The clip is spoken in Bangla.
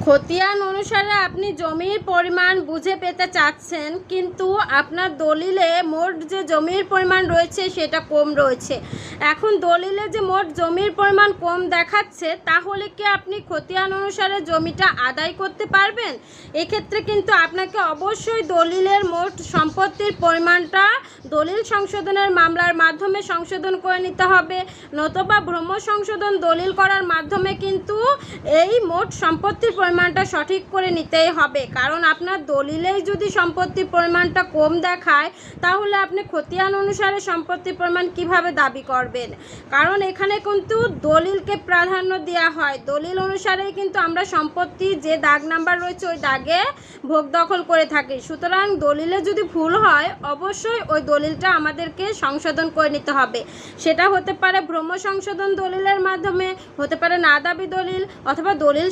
খতিয়ান অনুসারে আপনি জমির পরিমাণ বুঝে পেতে চাচ্ছেন, কিন্তু আপনার দলিলে মোট যে জমির পরিমাণ রয়েছে সেটা কম রয়েছে। এখন দলিলে যে মোট জমির পরিমাণ কম দেখাচ্ছে, তাহলে কি আপনি খতিয়ান অনুসারে জমিটা আদায় করতে পারবেন? এক্ষেত্রে কিন্তু আপনাকে অবশ্যই দলিলের মোট সম্পত্তির পরিমাণটা দলিল সংশোধনের মামলার মাধ্যমে সংশোধন করে নিতে হবে, নতুবা ভ্রম সংশোধন দলিল করার মাধ্যমে কিন্তু এই মোট সম্পত্তির পরিমাণটা সঠিক করে নিতেই হবে। কারণ আপনার দলিলেই যদি সম্পত্তির পরিমাণটা কম দেখায়, তাহলে আপনি খতিয়ান অনুসারে সম্পত্তির পরিমাণ কিভাবে দাবি করবেন? কারণ এখানে কিন্তু দলিলকে প্রাধান্য দেওয়া হয়। দলিল অনুসারেই কিন্তু আমরা সম্পত্তি যে দাগ নাম্বার রয়েছে ওই দাগে ভোগ দখল করে থাকি। সুতরাং দলিলে যদি ভুল হয়, অবশ্যই ওই দলিলটা আমাদেরকে সংশোধন করে নিতে হবে। সেটা হতে পারে ভ্রম সংশোধন দলিলের মাধ্যমে, হতে পারে না দাবি দলিল, অথবা দলিল